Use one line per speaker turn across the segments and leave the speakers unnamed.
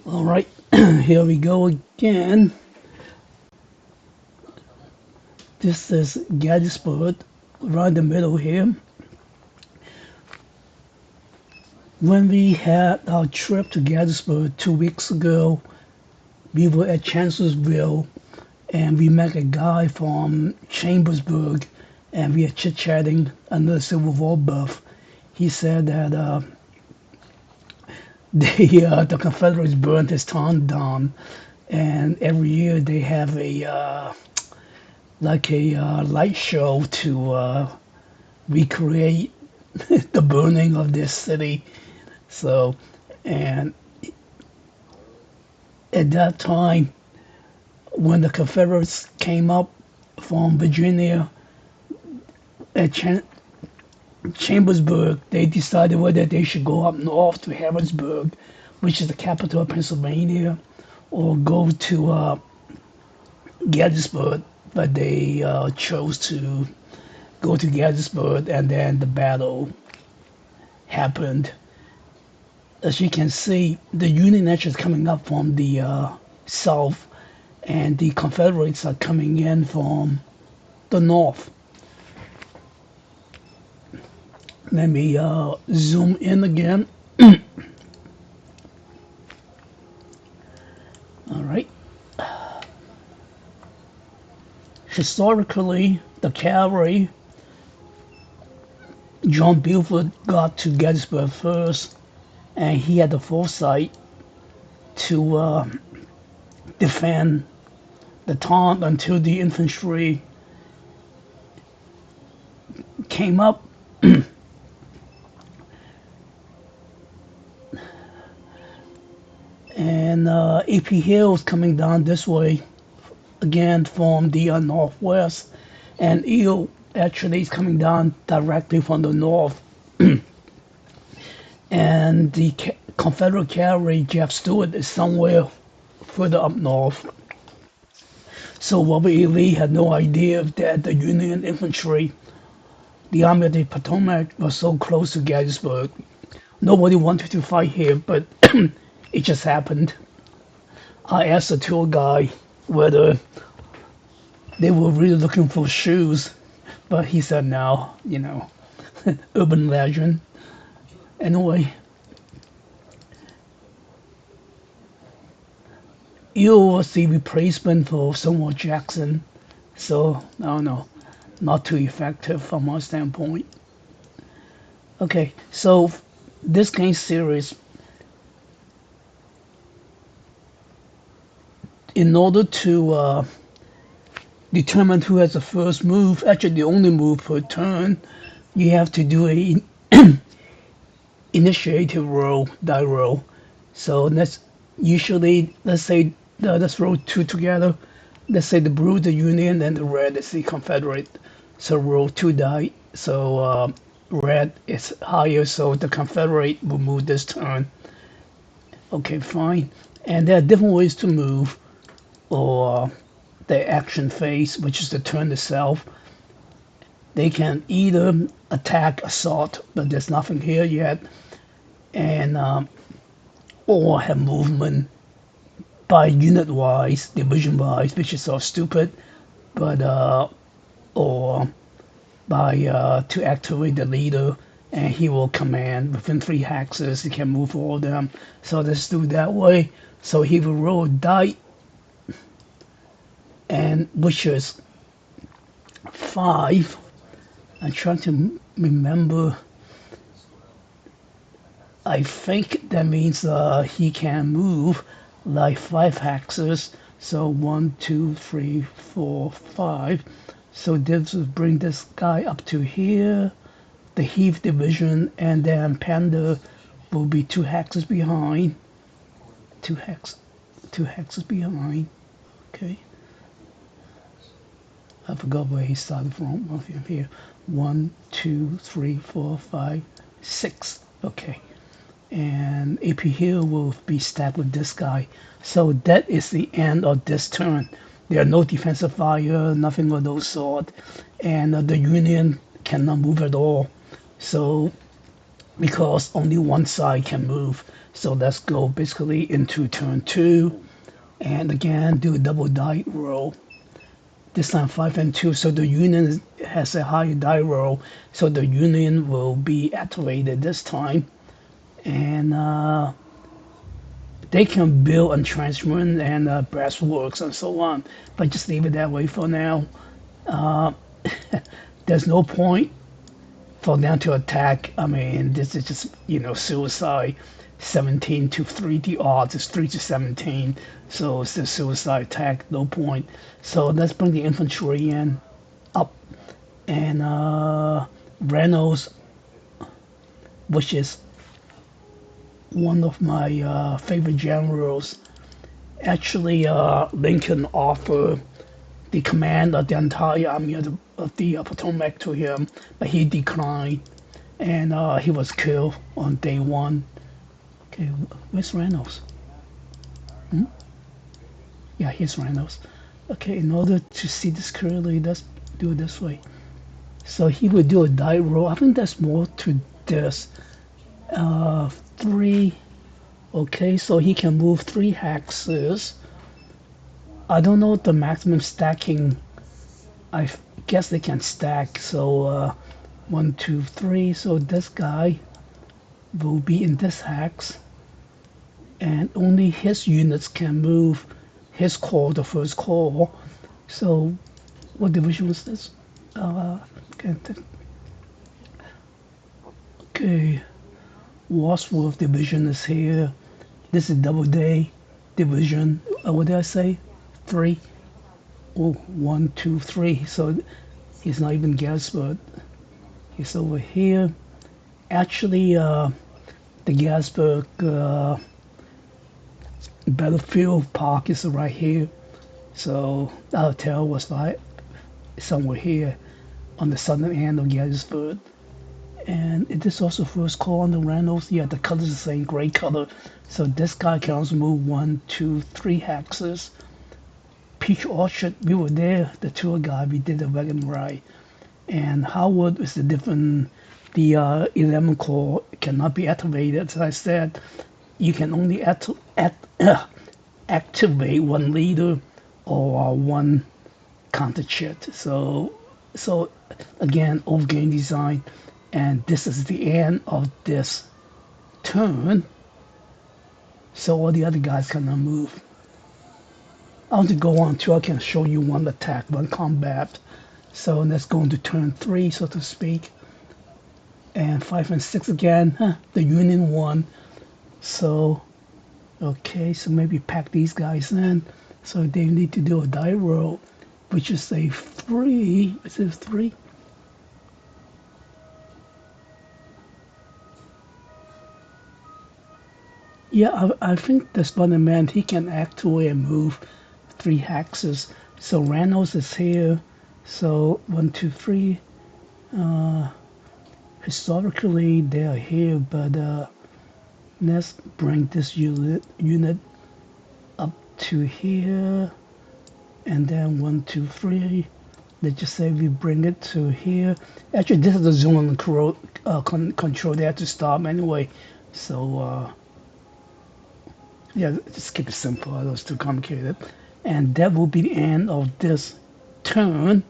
All right, here we go again. This is Gettysburg, right in the middle here. When we had our trip to Gettysburg 2 weeks ago, we were at Chancellorsville and we met a guy from Chambersburg and we were chit-chatting, another Civil War buff. He said that the Confederates burned his town down, and every year they have a light show to recreate the burning of this city. So, and at that time, when the Confederates came up from Virginia at Chambersburg, they decided whether they should go up north to Harrisburg, which is the capital of Pennsylvania, or go to Gettysburg. But they chose to go to Gettysburg, and then the battle happened. As you can see, the Union Army is coming up from the south, and the Confederates are coming in from the north. Let me zoom in again. All right. Historically, the cavalry, John Buford got to Gettysburg first, and he had the foresight to defend the town until the infantry came up. And AP Hill is coming down this way again from the northwest, and Eel actually is coming down directly from the north. And the Confederate cavalry, Jeff Stewart, is somewhere further up north. So Robert E. Lee had no idea that the Union infantry, the Army of the Potomac, was so close to Gettysburg. Nobody wanted to fight here, but it just happened. I asked the tour guide whether they were really looking for shoes, but he said no, urban legend. Anyway, Eel was the replacement for Stonewall Jackson, so I don't know, not too effective from my standpoint. Okay, so this game series, in order to determine who has the first move, actually the only move per turn, you have to do a initiative roll, die roll. So let's say let's roll two together. Let's say the blue, the Union, and the red is the Confederate. So roll two die. So red is higher, so the Confederate will move this turn. Okay, fine. And there are different ways to move, or the action phase, which is the turn itself. They can either attack, assault, but there's nothing here yet, and or have movement by unit-wise, division-wise, which is so stupid, but or by to activate the leader, and he will command within 3 hexes. He can move all of them. So let's do it that way. So he will roll a die, and which is 5. I'm trying to remember. I think that means he can move like 5 hexes. So 1, 2, 3, 4, 5. So this will bring this guy up to here, the Heath division, and then Panda will be 2 hexes behind. 2 hexes behind. Okay. I forgot where he started from. Here. 1, 2, 3, 4, 5, 6. Okay. And AP Hill will be stacked with this guy. So that is the end of this turn. There are no defensive fire, nothing of those sort, and the Union cannot move at all. So because only one side can move. So let's go basically into turn two, and again do a double die roll. This time 5 and 2, so the union has a higher die roll, so the union will be activated this time, and they can build entrenchment and breastworks and so on, but just leave it that way for now. There's no point for them to attack. I mean, this is just, suicide. 17 to 3, the odds is 3 to 17, so it's a suicide attack, no point. So let's bring the infantry in, up, and Reynolds, which is one of my favorite generals. Actually, Lincoln offered the command of the entire army of the Potomac to him, but he declined, and he was killed on day one. Okay, where's Reynolds? Yeah, here's Reynolds. Okay, in order to see this clearly, let's do it this way. So he would do a die roll. I think there's more to this. 3. Okay, so he can move 3 hexes. I don't know the maximum stacking. I guess they can stack. So 1, 2, 3. So this guy will be in this hex, and only his units can move his core, the first core. So what division was this? Okay, Wadsworth division is here. This is Doubleday division. What did I say? 3. Oh, 1, 2, 3. So he's not even Gettysburg. He's over here. Actually, the Gettysburg battlefield park is right here. So the hotel was right somewhere here on the southern end of Gettysburg. And it is also first call on the Reynolds. Yeah, the color is the same, gray color. So this guy can also move 1, 2, 3 hexes. Peach Orchard, we were there, the tour guide, we did a wagon ride. And Howard is the different, the 11 core cannot be activated. As I said, you can only activate one leader or one counter chit. So again, old game design, and this is the end of this turn. So all the other guys cannot move. I want to go on too. I can show you one attack, one combat. So let's go into turn 3, so to speak. And 5 and 6 again. The Union won. So, okay, so maybe pack these guys in. So they need to do a die roll, which is a 3. Is it 3? Yeah, I think the Spider-Man, he can actually move 3 hexes. So Reynolds is here. So 1, 2, 3. Historically, they are here, but let's bring this unit up to here, and then 1, 2, 3. Let's just say we bring it to here. Actually, this is the zone control. They have to stop anyway. So yeah, just keep it simple. I was too complicated. And that will be the end of this turn.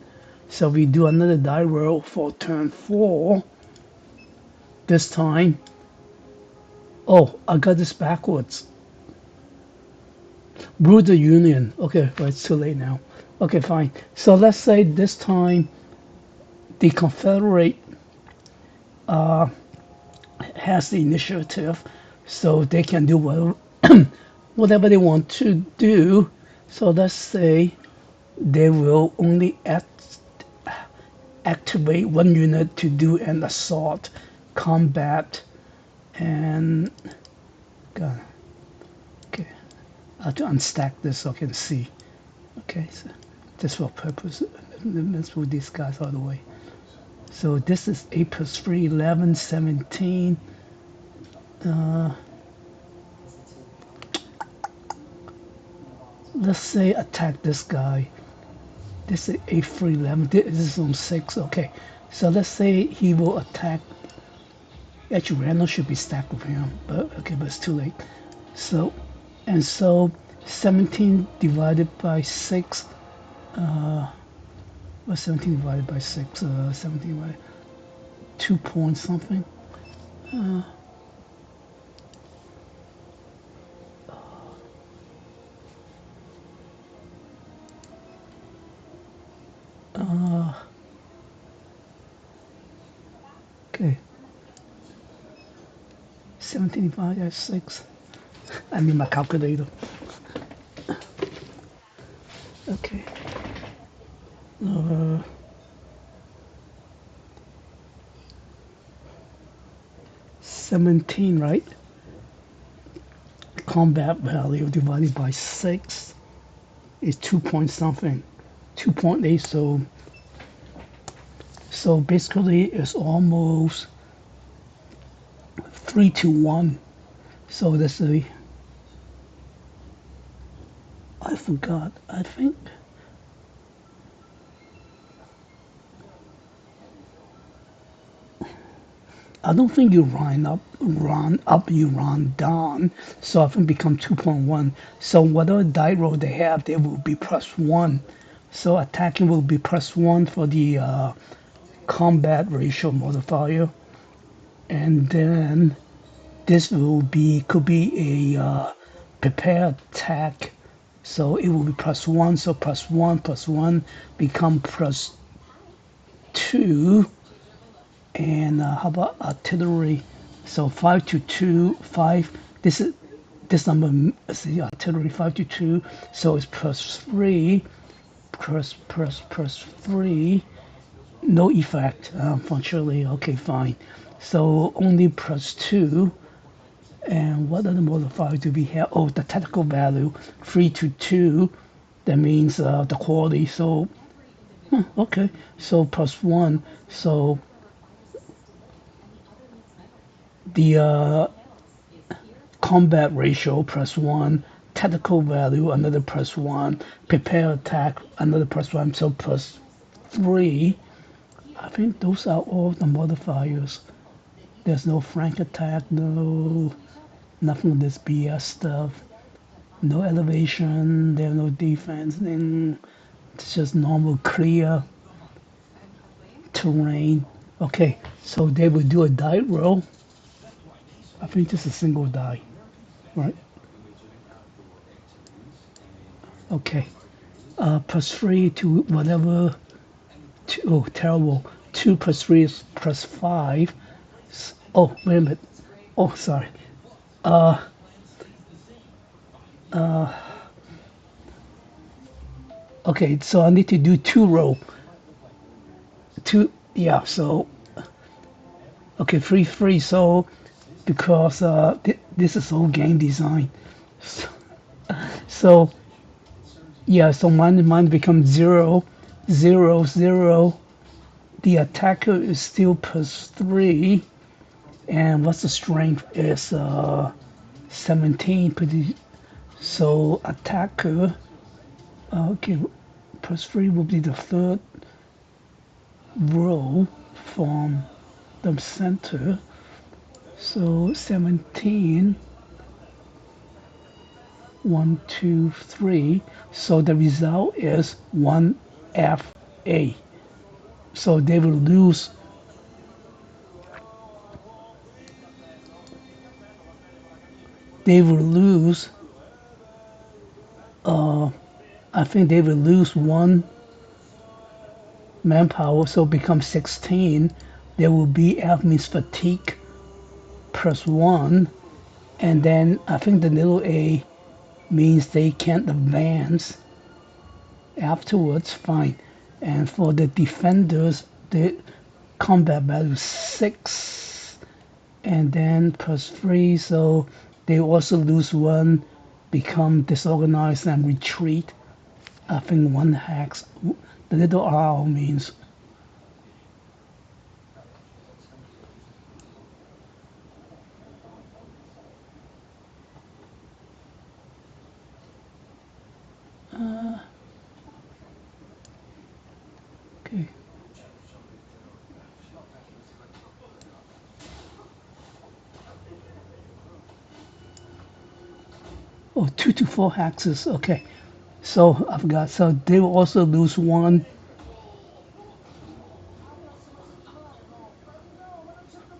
So we do another die roll for turn 4. This time, oh, I got this backwards. Brew the Union. Okay, well, it's too late now. Okay, fine. So let's say this time the Confederate has the initiative, so they can do whatever they want to do. So let's say they will only activate one unit to do an assault, combat, and okay, I have to unstack this so I can see. Okay, so just for purpose, let's move these guys out of the way. So this is 8 plus 3, 11, 17. Let's say attack this guy. This is 8, 3, 11. This is on 6. Okay, so let's say he will attack Actually, random should be stacked with him, but okay, but it's too late. So, and so 17 divided by 6, what's 17 divided by 6? 17 by 2 point something. Okay, 17 divided by 6. I need my calculator. Okay. 17, right? Combat value divided by 6 is 2 point something. 2.8, so basically it's almost 3 to 1. So that's a, I forgot, I think, I don't think you run up, you run down. So I think become 2.1. So whatever die roll they have, they will be +1. So attacking will be +1 for the combat ratio modifier, and then this will be could be a prepare attack. So it will be +1. So +1 become +2. And how about artillery? So 5 to 2, 5. This number is the artillery 5 to 2. So it's +3, plus 3. No effect, unfortunately. Okay, fine. So only +2. And what other modifier do we have? Oh, the tactical value 3 to 2. That means the quality. So okay, so +1. So the combat ratio +1, tactical value another +1, prepare attack another +1, so +3. I think those are all the modifiers. There's no flank attack, no nothing of this BS stuff, no elevation, there's no defense, and it's just normal clear terrain. Okay, so they will do a die roll. I think just a single die, right? Okay. +3 to whatever. Two, oh, terrible. 2 plus 3 is +5. Oh, wait a minute. Oh, sorry. Okay, so I need to do 2 row. 2, yeah, so, okay, 3, 3. So, because this is all game design. So, yeah, so mine becomes 0, 0, 0. The attacker is still +3. And what's the strength is 17. So attacker, okay, +3 will be the third row from the center. So 17, 1, 2, 3. So the result is 1FA. So they will lose. They will lose. I think they will lose 1 manpower, so become 16. There will be F means fatigue +1, and then I think the little a means they can't advance afterwards. Fine. And for the defenders, the combat value is 6, and then +3, so they also lose 1, become disorganized and retreat. I think 1 hex. The little R means okay. Oh, 2 to 4 hexes. Okay. So I forgot. So they will also lose one.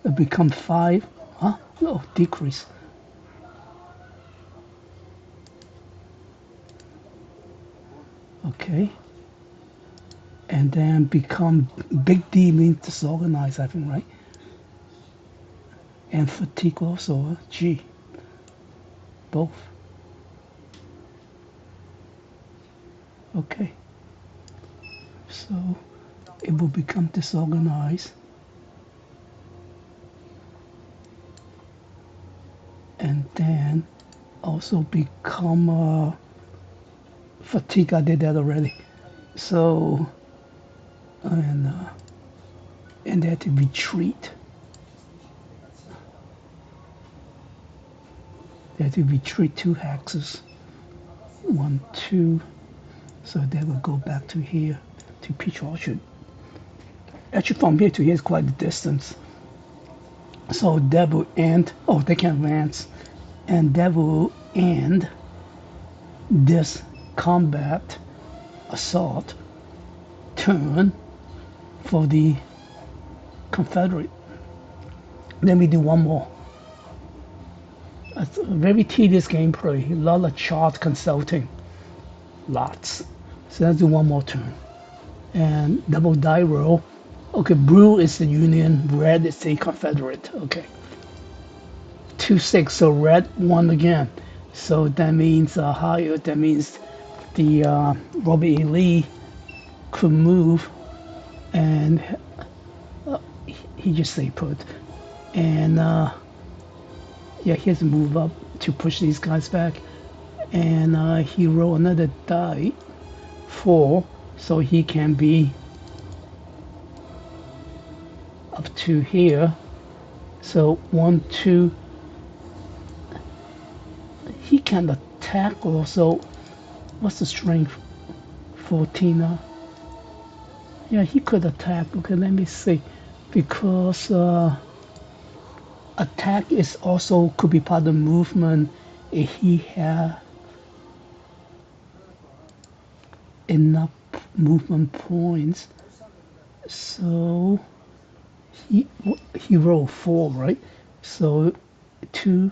It become 5. Huh? Oh, decrease. Okay. And then become big D means disorganized, I think, right? And fatigue also. G. Both. Okay. So it will become disorganized. And then also become fatigue. I did that already. So and they had to retreat. They had to retreat 2 hexes. 1, 2. So they will go back to here to Peach Orchard. Actually, from here to here is quite a distance. So that will end. Oh, they can advance, and that will end this combat assault turn for the Confederate. Then we do one more. It's a very tedious gameplay. A lot of chart consulting. Lots. So let's do one more turn. And double die roll. Okay, blue is the Union, red is the Confederate. Okay. 2-6, so red won again. So that means higher. That means the Robert E. Lee could move, and he just stay put. And yeah, he has to move up to push these guys back. And he rolled another die, 4, so he can be up to here. So 1, 2. He can attack also. What's the strength? 14. Yeah, he could attack. Okay, let me see. Because attack is also could be part of movement if he had enough movement points. So he rolled 4, right? So 2,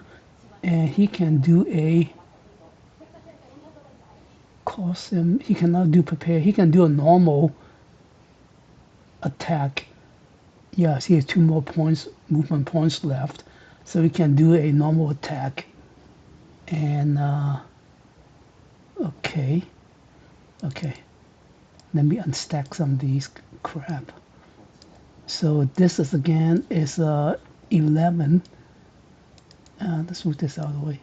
and he can do a cost him. He cannot do prepare. He can do a normal attack. Yes, he has 2 more points, movement points left, so he can do a normal attack. And okay, let me unstack some of these crap. So this is again is 11. Let's move this out of the way.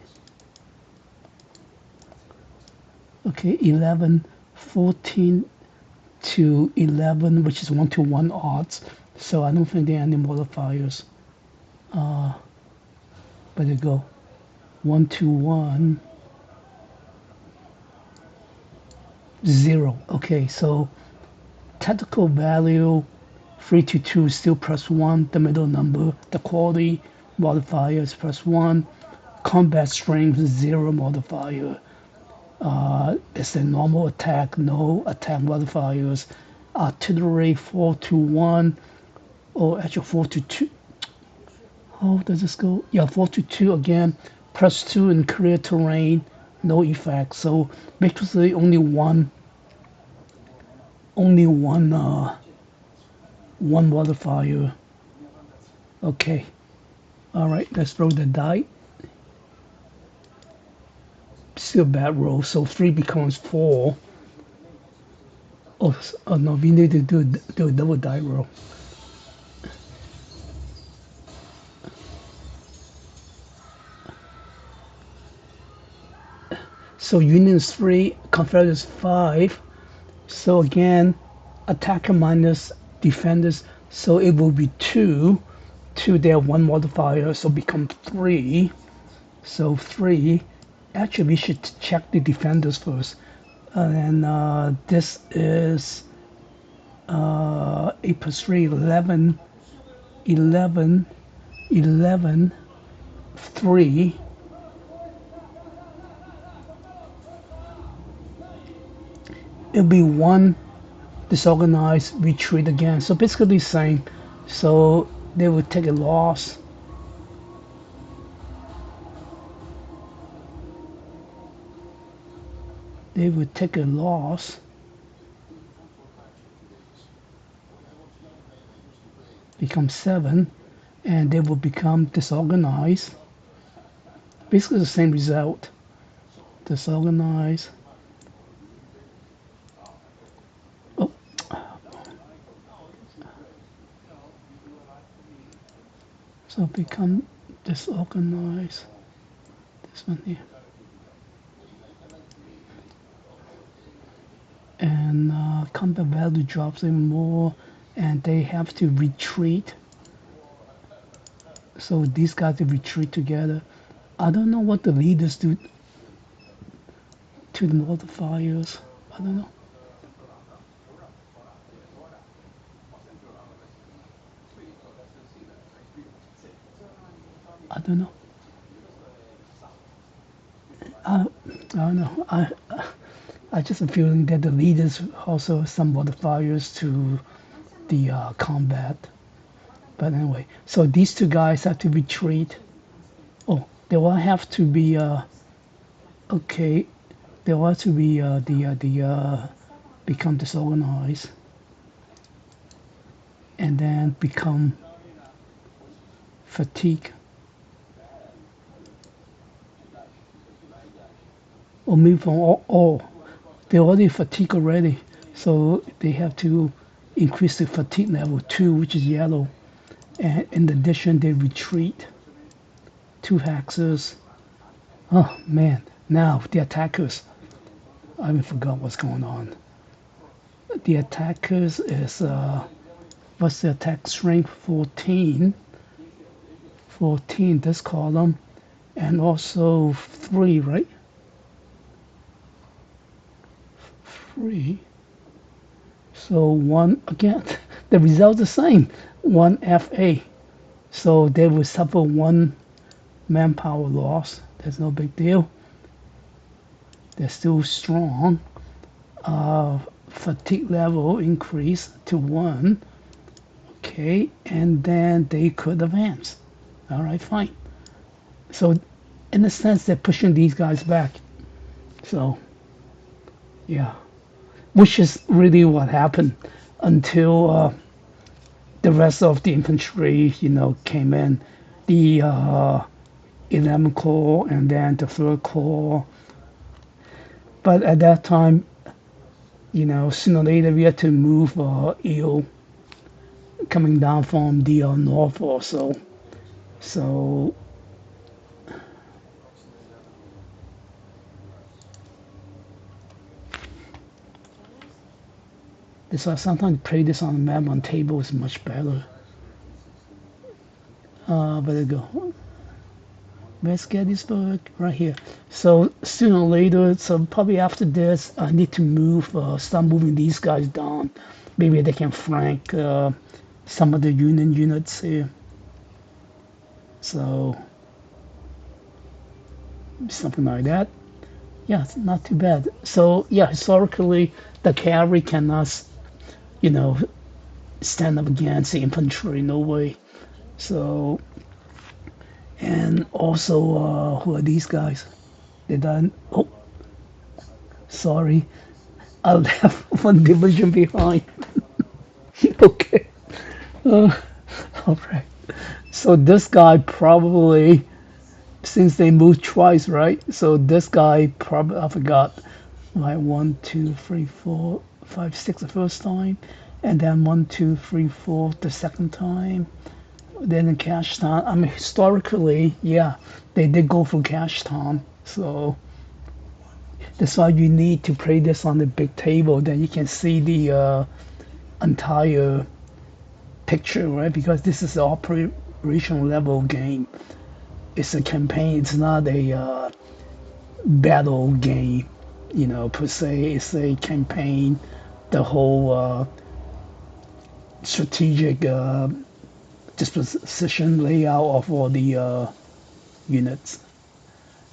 Okay, 11, 14 to 11, which is 1-to-1 odds. So I don't think there are any modifiers. But they go 1-to-1, 0. Okay, so tactical value 3-to-2 is still +1. The middle number, the quality modifier is +1. Combat strength 0 modifier. It's a normal attack, no attack modifiers. Artillery 4-to-1, or actually 4-to-2. How does this go? Yeah, 4-to-2 again, +2 in clear terrain, no effect. So basically only one modifier. Okay. All right, let's throw the die. Still a bad roll, so 3 becomes 4. Oh no, we need to do a double die roll. So Union is 3, Confederate is 5. So again, attacker minus defenders, so it will be 2. 2 there, 1 modifier, so become 3. So 3. Actually, we should check the defenders first. And this is 8 plus 3, 11, 11, 11, 3. it'll be one disorganized retreat again. So basically the same. So they would take a loss. They would take a loss, become 7, and they will become disorganized. Basically the same result. Disorganized. Oh, so become disorganized. This one here. And combat value drops even more, and they have to retreat. So these guys will retreat together. I don't know what the leaders do to the modifiers. I don't know. I don't know. I don't know. I just have a feeling that the leaders also have some modifiers to the combat. But anyway, so these two guys have to retreat. Oh, they will have to be okay. They will have to be become disorganized, and then become fatigue, or move from all. They're already fatigue already, so they have to increase the fatigue level 2, which is yellow. And in addition, they retreat 2 hexes. Oh man, now the attackers. I even forgot what's going on. The attackers is what's the attack strength? 14. 14 this column, and also 3, right? 3. So 1 again. The result is the same. 1 FA. So they will suffer 1 manpower loss. There's no big deal. They're still strong. Fatigue level increase to 1. Okay, and then they could advance. All right, fine. So in a sense, they're pushing these guys back. So yeah, which is really what happened until the rest of the infantry, came in. The 11 Corps and then the 3rd Corps. But at that time, sooner or later we had to move EO coming down from the north also. So that's why sometimes play this on the map on table is much better. But there you go. Where's Gettysburg? Right here. So sooner or later, so probably after this, I need to start moving these guys down. Maybe they can flank some of the Union units here. So something like that. Yeah, it's not too bad. So yeah, historically, the cavalry cannot, stand up against the infantry. No way. So, and also, who are these guys? They done. Oh, sorry, I left 1 division behind. Okay. Uh, all right. So this guy probably, since they moved twice, right? So this guy probably, I forgot, right? 1, 2, 3, 4, 5, 6 the first time, and then 1, 2, 3, 4 the second time. Then in cash time, I mean, historically, yeah, they did go for cash time. So that's why you need to play this on the big table. Then you can see the entire picture, right? Because this is an operation level game. It's a campaign. It's not a battle game, per se. It's a campaign. The whole strategic disposition layout of all the units.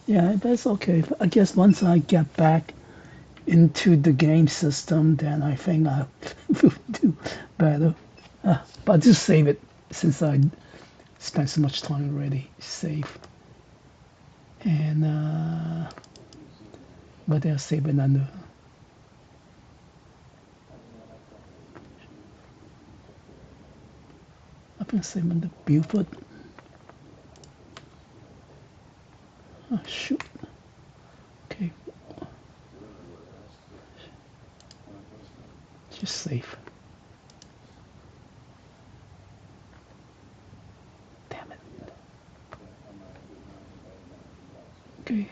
Yeah, that's okay. I guess once I get back into the game system, then I think I will do better. But just save it since I spent so much time already. Save. And but they'll save it under. I've been saving the Buford. Oh shoot. Okay. Just save. Damn it. Okay.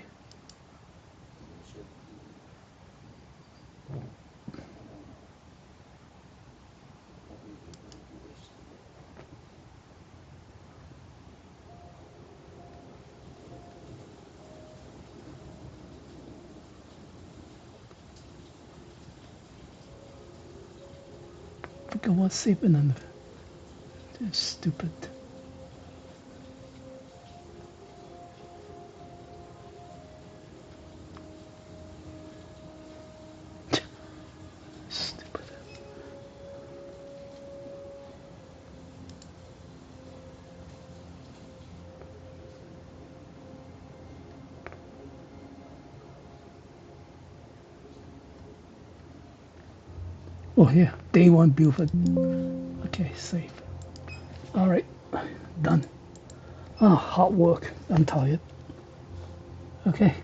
Forgot what's saving under. That's stupid. Stupid. Oh yeah, day one Buford. Okay, save. All right, done. Ah, hard work. I'm tired. Okay.